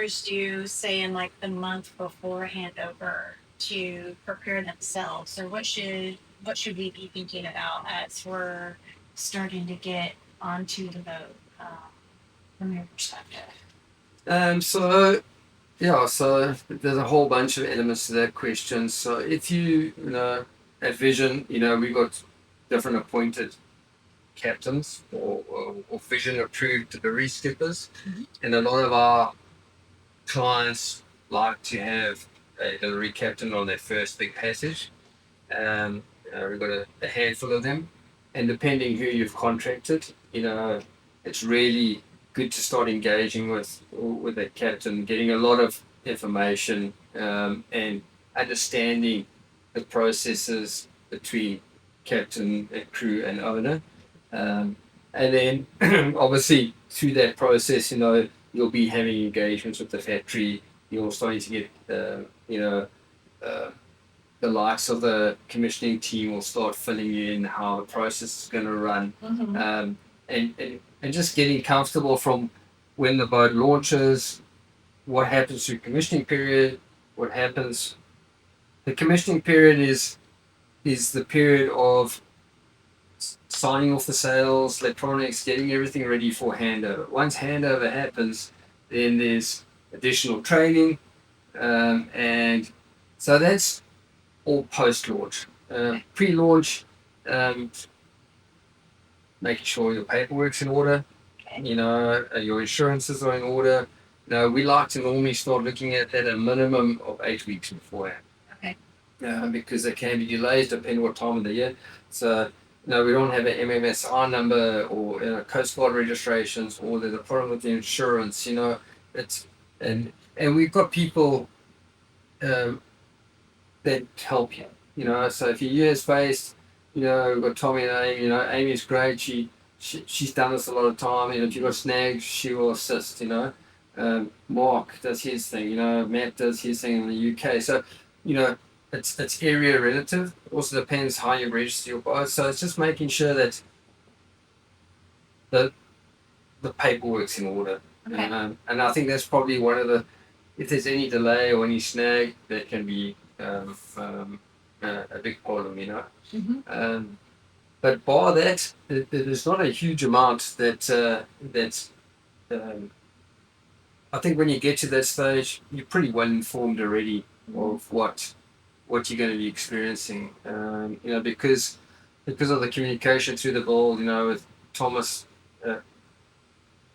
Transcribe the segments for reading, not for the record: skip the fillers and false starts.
sailors do, say, in like the month before handover to prepare themselves, or what should we be thinking about as we're starting to get onto the boat from your perspective? So yeah, so there's a whole bunch of elements to that question. So if at Vision, we got different appointed captains or Vision approved delivery skippers, and a lot of our clients like to have a delivery captain on their first big passage. We've got a handful of them, and depending who you've contracted, it's really good to start engaging with that captain, getting a lot of information and understanding the processes between captain and crew and owner. And then obviously through that process, you'll be having engagements with the factory. You're starting to get, uh, the likes of the commissioning team will start filling in how the process is going to run, and just getting comfortable from when the boat launches, what happens through commissioning period, what happens. The commissioning period is the period of signing off the sails, electronics, getting everything ready for handover. Once handover happens, then there's additional training, and so that's all post-launch. Pre-launch, um, making sure your paperwork's in order, your insurances are in order. We like to normally start looking at that a minimum of 8 weeks beforehand. Okay. Because there can be delays depending what time of the year. So, we don't have an MMSI number or Coast Guard registrations, or there's a problem with the insurance. It's and we've got people um, that help you. So if you're US based, we've got Tommy and Amy. Amy's great. She's done this a lot of time. If you've got snags, she will assist. Mark does his thing. Matt does his thing in the UK. So, it's area relative. It also depends how you register your boat. So it's just making sure that the the paperwork's in order. Okay. And I think that's probably one of the, if there's any delay or any snag, that can be a big problem. But bar that, there's not a huge amount that's. I think when you get to that stage, you're pretty well informed already of what you're going to be experiencing. Because of the communication through the board, with Thomas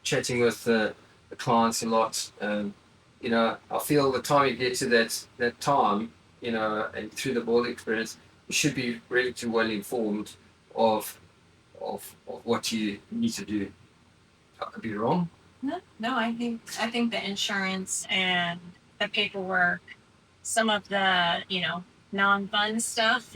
chatting with the clients a lot. I feel the time you get to that time, and through the board experience, you should be relatively well informed of of what you need to do. I could be wrong. No, I think the insurance and the paperwork, some of the non-fun stuff,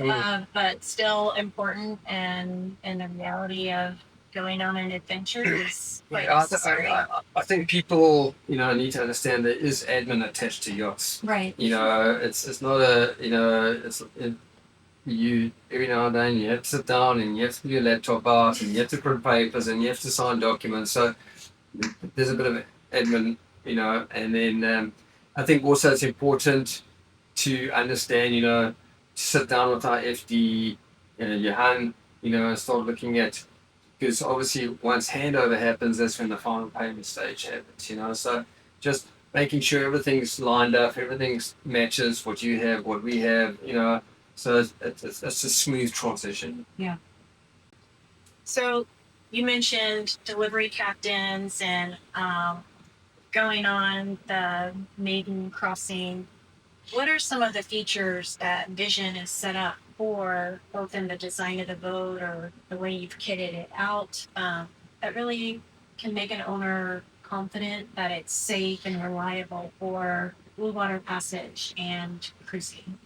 but still important, and the reality of going on an adventure is quite Yeah, necessary. I think people, need to understand there is admin attached to yachts. Right. It's not you every now and then you have to sit down and you have to put your laptop out and you have to print papers and you have to sign documents. So there's a bit of admin, and then I think also it's important to understand, sit down with our FD, Johan, and start looking at, because obviously once handover happens, that's when the final payment stage happens. So just making sure everything's lined up, everything's matches what you have, what we have, so it's a smooth transition. Yeah. So you mentioned delivery captains and going on the maiden crossing. What are some of the features that Vision is set up for, both in the design of the boat or the way you've kitted it out, that really can make an owner confident that it's safe and reliable for Bluewater passage and cruising?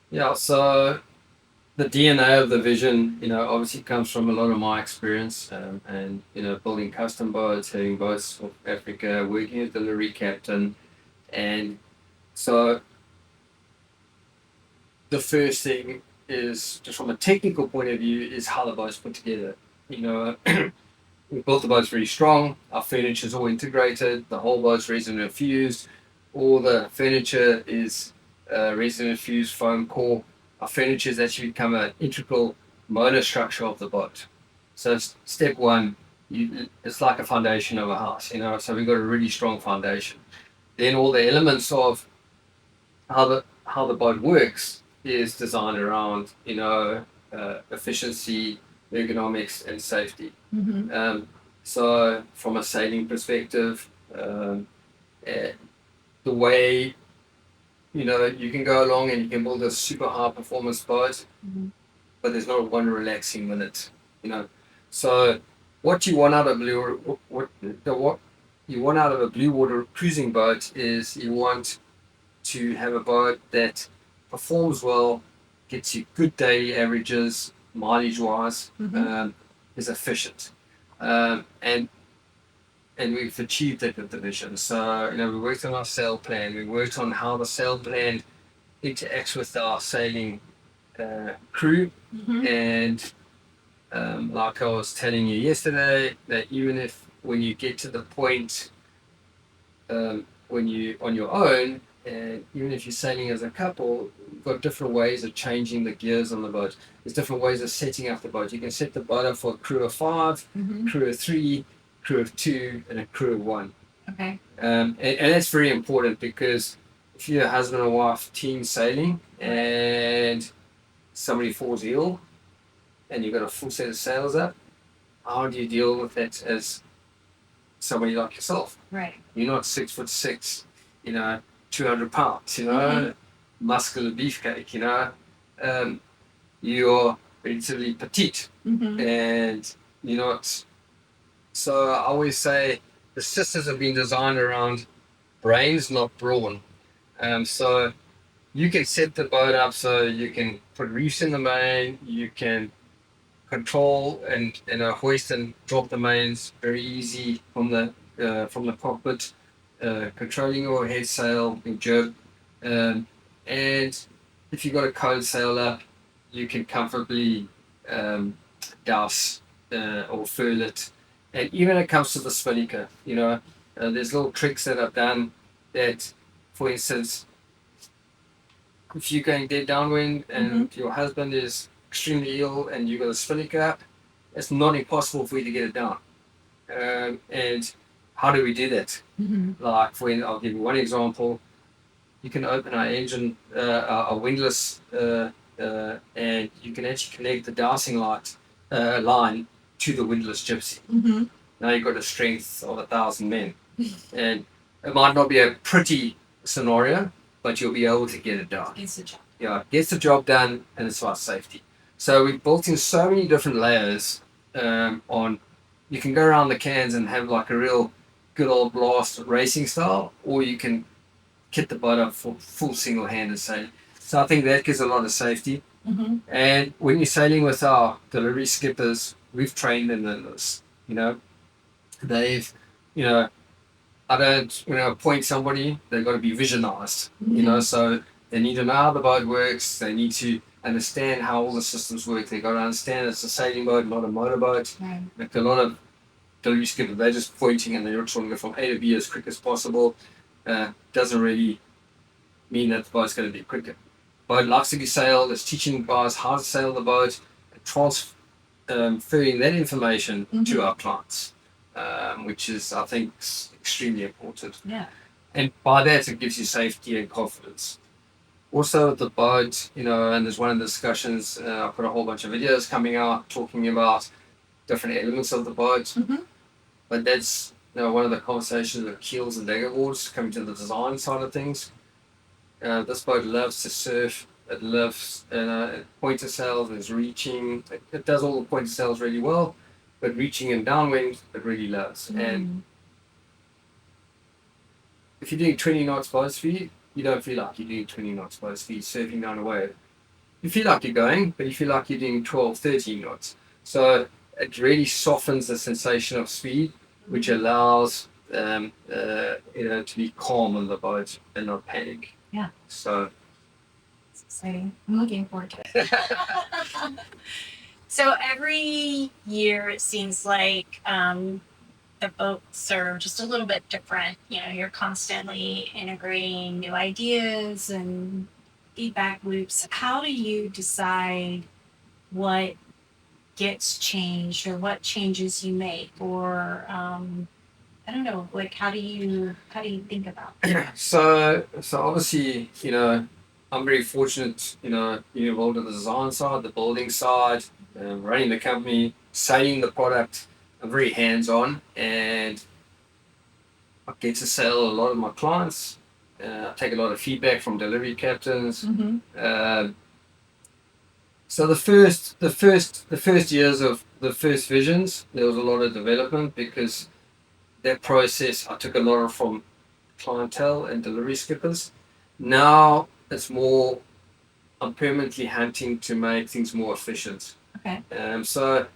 Yeah, so the DNA of the Vision, obviously comes from a lot of my experience, and building custom boats, having boats for Africa, working as delivery captain, and so the first thing is, just from a technical point of view, is how the boat's put together. We built the boats very strong. Our furniture's all integrated. The whole boat's resin infused. all the furniture is resin infused foam core. Our furniture has actually become an integral motor structure of the boat. So step one, it's like a foundation of a house, you know. So we've got a really strong foundation. Then all the elements of how the boat works is designed around, you know, efficiency, ergonomics, and safety. So from a sailing perspective, the way, you know, you can go along and you can build a super high performance boat, but there's not one relaxing minute, you know. So what you want out of what you want out of a blue water cruising boat is you want to have a boat that performs well, gets you good daily averages, mileage wise, is efficient, and we've achieved that with the Vision. So, you know, we worked on our sail plan. We worked on how the sail plan interacts with our sailing crew. And like I was telling you yesterday, that even if when you get to the point when you're on your own, and even if you're sailing as a couple, you've got different ways of changing the gears on the boat. There's different ways of setting up the boat. You can set the boat up for a crew of 5, crew of 3, crew of 2, and a crew of 1. Okay. And that's very important because if you're a husband and wife team sailing and somebody falls ill and you've got a full set of sails up, how do you deal with that as somebody like yourself? Right. You're not 6'6", you know, 200 pounds, you know, muscular beefcake, you know. You're relatively petite and you're not. So I always say the systems have been designed around brains, not brawn. So you can set the boat up so you can put reefs in the main, you can control and hoist and drop the mains very easy from the cockpit, controlling your head sail, your jib, and if you've got a cone sail up, you can comfortably douse or furl it. And even when it comes to the spinnaker, you know, there's little tricks that I've done that, for instance, if you're going dead downwind and your husband is extremely ill and you've got a spinnaker up, it's not impossible for you to get it down. And how do we do that? Like, I'll give you one example. You can open our engine, our windlass, and you can actually connect the dowsing line to the windlass gypsy. Now you've got a strength of 1,000 men. And it might not be a pretty scenario, but you'll be able to get it done. It's the job. Yeah, gets the job done, and it's about safety. So we've built in so many different layers on. You can go around the cans and have like a real good old blast racing style, or you can kit the boat up for full single-handed sailing. So I think that gives a lot of safety. And when you're sailing with our delivery skippers, we've trained them in this. You know, they've, you know, I don't, appoint somebody, they've got to be visionized, you know, so they need to know how the boat works, they need to understand how all the systems work, they've got to understand it's a sailing boat, not a motorboat. Right. Like a lot of delivery skippers, they're just pointing and they're trying to go from A to B as quick as possible. Doesn't really mean that the boat's going to be quicker. Boat likes to be sailed, it's teaching guys how to sail the boat, and transferring that information to our clients. Which is, I think, extremely important. Yeah. And by that, it gives you safety and confidence. Also, the boat, and there's one of the discussions, I've got a whole bunch of videos coming out talking about different elements of the boat. But that's, one of the conversations with keels and dagger boards, coming to the design side of things. This boat loves to surf. It loves pointer sails, there's reaching. It does all the pointer sails really well. But reaching and downwind, it really loves. And if you're doing 20 knots boat speed, you don't feel like you're doing 20 knots boat speed surfing down a wave. You feel like you're going, but you feel like you're doing 12, 13 knots. So it really softens the sensation of speed, which allows to be calm on the boat and not panic. Yeah. So it's exciting. I'm looking forward to it. So every year it seems like the boats are just a little bit different. You know, you're constantly integrating new ideas and feedback loops. How do you decide what gets changed or what changes you make, or I don't know, like how do you think about that? So obviously, I'm very fortunate, being involved in the design side, the building side, running the company, selling the product. I'm very hands-on, and I get to sell a lot of my clients. I take a lot of feedback from delivery captains. Mm-hmm. So the first years of the first visions, there was a lot of development because that process I took a lot of from clientele and delivery skippers. Now it's more, I'm permanently hunting to make things more efficient. Okay. So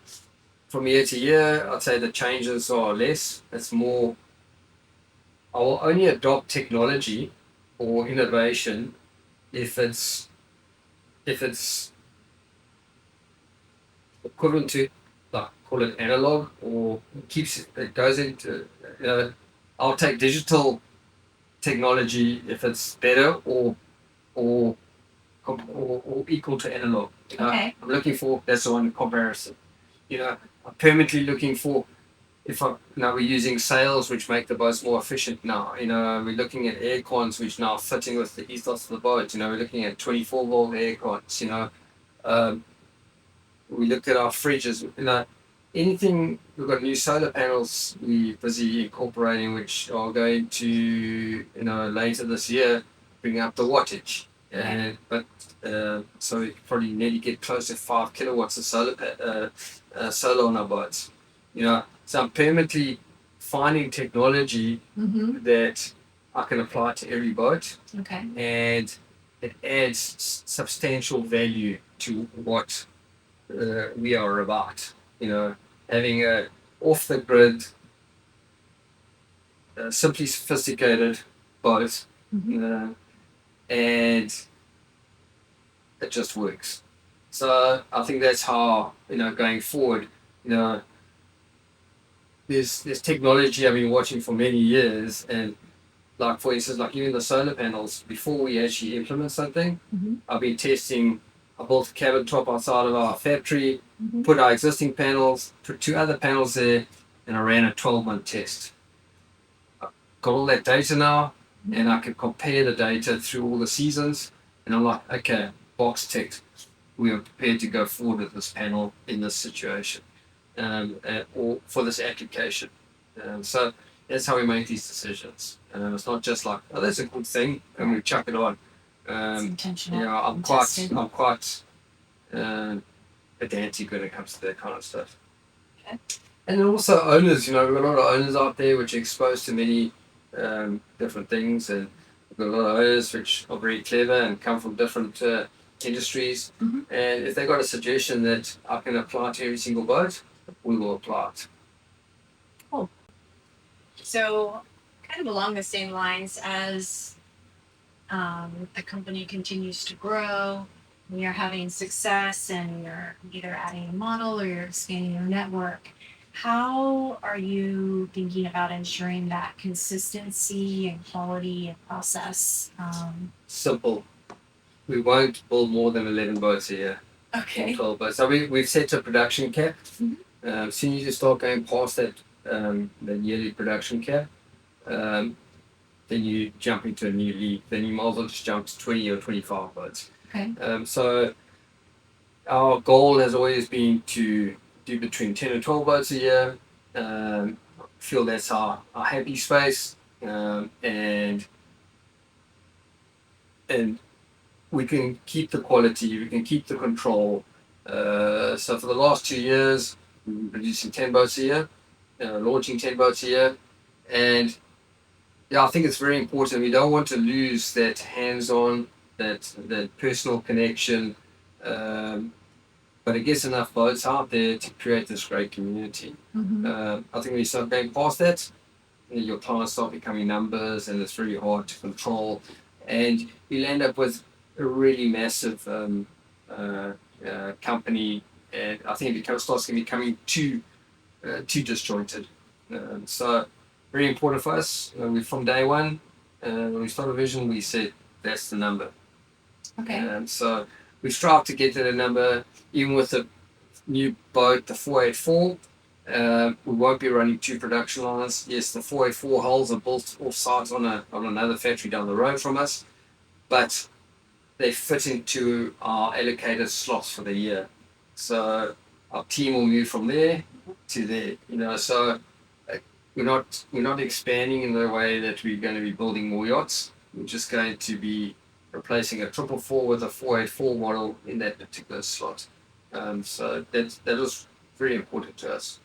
from year to year, I'd say the changes are less. It's more, I will only adopt technology or innovation if it's equivalent to, like, call it analog, or keeps it goes into, I'll take digital technology if it's better or or equal to analog. Okay. I'm looking for, that's the one comparison. I'm permanently looking for, if now we're using sails which make the boats more efficient now. We're looking at air cons which now fitting with the ethos of the boat. We're looking at 24-volt air cons. Um, we look at our fridges. Anything. We've got new solar panels we're busy incorporating, which are going to, later this year, bring up the wattage. Okay. But so we probably nearly get close to 5 kilowatts of solar on our boats. So I'm permanently finding technology Mm-hmm. that I can apply to every boat, Okay. and it adds substantial value to what we are about. Having a off the grid, simply sophisticated boat, Mm-hmm. and it just works. So I think that's how, going forward, you know there's technology I've been watching for many years, and, like, for instance, like even the solar panels, before we actually implement something, Mm-hmm. I've been testing. I built a cabin top outside of our factory, Mm-hmm. put our existing panels, put two other panels there, and I ran a 12-month test. Got all that data now, and I can compare the data through all the seasons, and I'm like, okay, box ticked. We are prepared to go forward with this panel in this situation, or for this application. So that's how we make these decisions. It's not just like, oh, that's a good thing, and we chuck it on. It's Um, intentional. I'm and quite, tested. I'm quite pedantic when it comes to that kind of stuff. Okay. And then also owners, we've got a lot of owners out there which are exposed to many different things, and we've got a lot of owners which are very clever and come from different industries. Mm-hmm. And if they got a suggestion that I can apply to every single boat, we will apply it. Cool. So, kind of along the same lines as the company continues to grow, you're having success and you're either adding a model or you're expanding your network. How are you thinking about ensuring that consistency and quality and process? Simple. We won't build more than 11 boats a year. Okay. 12 boats. So we've set a production cap. Mhm. As soon as you start going past that, the yearly production cap, um, then you jump into a new league. Then you might as well just jump to 20 or 25 boats. Okay. So our goal has always been to do between 10 and 12 boats a year. Feel that's our happy space, and we can keep the quality, we can keep the control. So for the last 2 years, we've been producing 10 boats a year, launching 10 boats a year, and yeah, I think it's very important. We don't want to lose that hands-on, that personal connection. But it gets enough boats out there to create this great community. Mm-hmm. I think when you start going past that, your clients start becoming numbers, and it's very hard to control, and you'll end up with a really massive company, and I think it starts becoming too disjointed. So very important for us. We from day one, when we started Vision, we said that's the number. Okay. So we strive to get to the number, even with the new boat, the 484. We won't be running 2 production lines. Yes, the 484 hulls are built off site on another factory down the road from us, but they fit into our allocated slots for the year. So our team will move from there to there. So uh, we're not expanding in the way that we're going to be building more yachts. We're just going to be replacing a 444 with a 484 model in that particular slot. So that is very important to us.